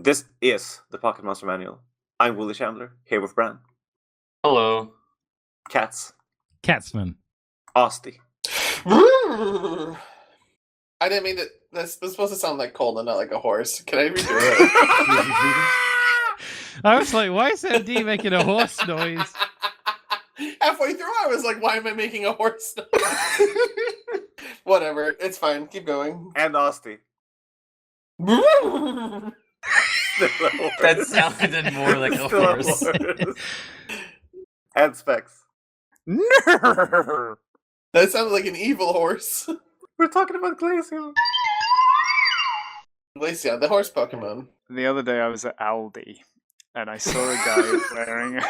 This is the Pocket Monster Manual. I'm Willie Chandler, here with Bran, Hello. Cats, Catsman. Asti. I didn't mean to. This was supposed to sound like cold and not like a horse. Can I redo it? I was like, why is MD making a horse noise? Halfway through, I was like, why am I making a horse noise? Whatever, it's fine. Keep going. And Asti. That sounded more like a Still horse. And Specs. That sounded like an evil horse. We're talking about Glaceon. Glaceon, the horse Pokemon. The other day I was at Aldi and I saw a guy wearing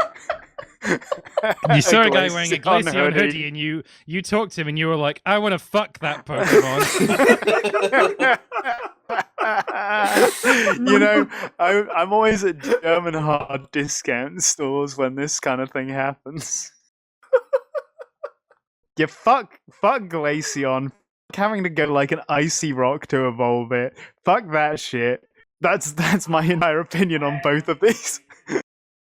You saw a guy wearing a Glaceon Glaceon hoodie and you talked to him and you were like, I want to fuck that Pokemon. You know, I'm always at German hard discount stores when this kind of thing happens. Yeah, fuck Glaceon. Having to go like an icy rock to evolve it. Fuck that shit. That's my entire opinion on both of these.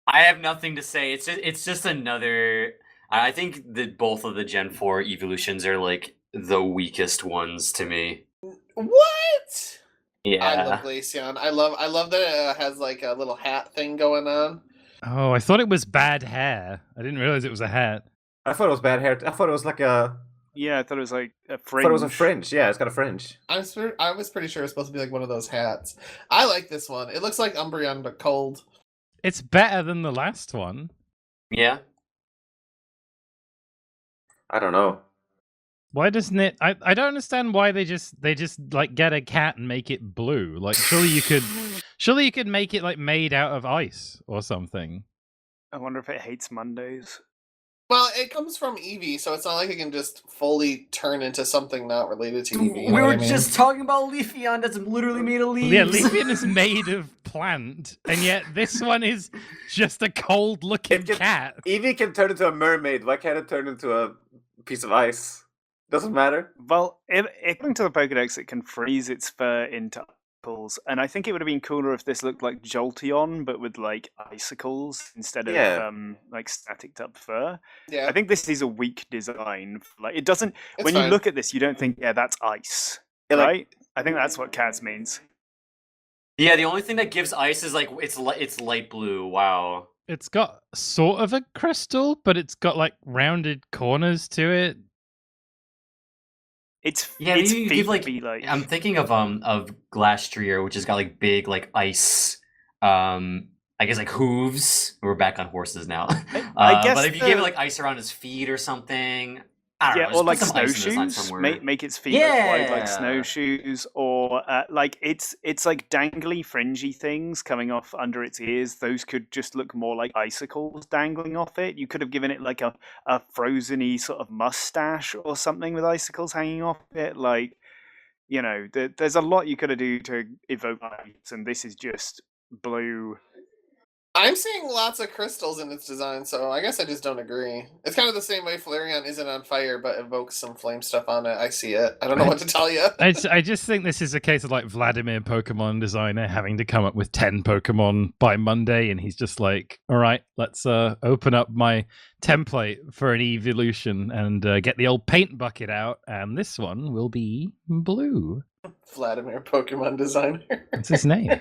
I have nothing to say. It's just another. I think that both of the Gen 4 evolutions are like the weakest ones to me. What? Yeah. I love Glaceon. I love that it has like a little hat thing going on. Oh, I thought it was bad hair. I didn't realize it was a hat. I thought it was bad hair. I thought it was like a... Yeah, I thought it was like a I fringe. thought it was a fringe. Yeah, it's got a fringe. I was pretty sure it's supposed to be like one of those hats. I like this one. It looks like Umbreon but cold. It's better than the last one. Yeah. I don't know. Why doesn't it? I don't understand why they just like get a cat and make it blue. Like surely you could make it like made out of ice or something. I wonder if it hates Mondays. Well, it comes from Eevee, so it's not like it can just fully turn into something not related to Eevee. We were just talking about Leafeon that's literally made of leaves. Yeah, Leafeon is made of plant, and yet this one is just a cold-looking cat. Eevee can turn into a mermaid. Why can't it turn into a piece of ice? Doesn't matter. Well, according to the Pokédex, it can freeze its fur into icicles, and I think it would have been cooler if this looked like Jolteon, but with like icicles instead of like static up fur. Yeah. I think this is a weak design. Like it doesn't. It's when fine. you look at this, you don't think, yeah, that's ice, Yeah, like- right? I think that's what cats means. Yeah, the only thing that gives ice is like it's light blue. Wow. It's got sort of a crystal, but it's got like rounded corners to it. It's Yeah, it's maybe you give, like, like I'm thinking of Glaceon, which has got like big like ice I guess like hooves. We're back on horses now. I guess but if you gave it like ice around his feet or something, I don't know, or just like put some ice in the sun snowshoes. somewhere. Make its feet look wide like Yeah. snowshoes, or like it's like dangly, fringy things coming off under its ears. Those could just look more like icicles dangling off it. You could have given it like a frozen-y sort of mustache or something with icicles hanging off it. Like, you know, there's a lot you could have do to evoke ice, and this is just blue. I'm seeing lots of crystals in its design, so I guess I just don't agree. It's kind of the same way Flareon isn't on fire, but evokes some flame stuff on it. I see it. I don't know what to tell you. I just think this is a case of like Vladimir, Pokemon designer, having to come up with 10 Pokemon by Monday, and he's just like, all right, let's open up my template for an evolution and get the old paint bucket out, and this one will be blue. Vladimir, Pokemon designer. That's his name.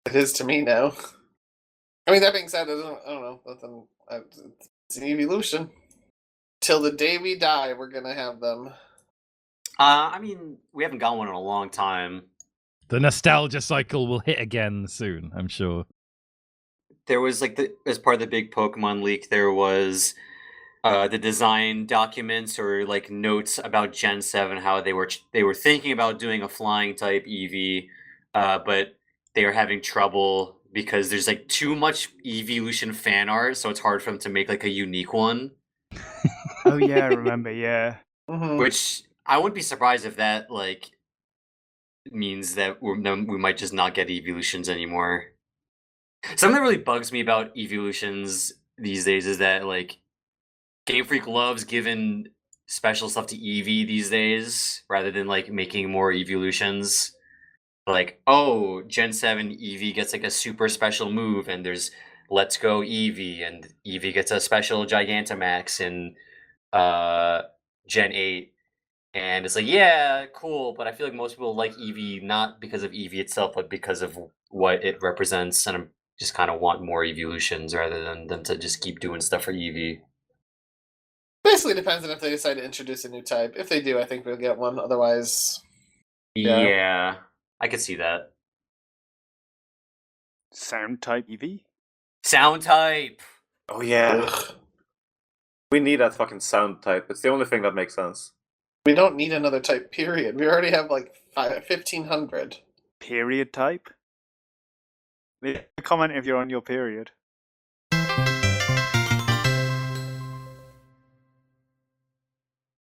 It is to me now. I mean, that being said, I don't know. It's an evolution. Till the day we die, we're gonna have them. I mean, we haven't got one in a long time. The nostalgia cycle will hit again soon, I'm sure. There was like as part of the big Pokemon leak, there was the design documents or like notes about Gen 7, how they were thinking about doing a flying type Eevee, but they are having trouble because there's like too much evolution fan art, so it's hard for them to make like a unique one. Oh yeah, I remember. Yeah. Mhm. Which I wouldn't be surprised if that like means that we might just not get evolutions anymore. Something that really bugs me about evolutions these days is that like Game Freak loves giving special stuff to Eevee these days rather than like making more evolutions. like, oh, Gen 7 Eevee gets like a super special move, and there's Let's Go Eevee, and Eevee gets a special Gigantamax in Gen 8. And it's like, yeah, cool, but I feel like most people like Eevee not because of Eevee itself, but because of what it represents, and I just kind of want more evolutions rather than them to just keep doing stuff for Eevee. Basically depends on if they decide to introduce a new type. If they do, I think we'll get one. Otherwise, Yeah. Yeah, I could see that. Sound type Eevee? Sound type! Oh yeah, ugh. we need that fucking sound type. It's the only thing that makes sense. We don't need another type, period. We already have like 1,500. Period type? Leave a comment if you're on your period.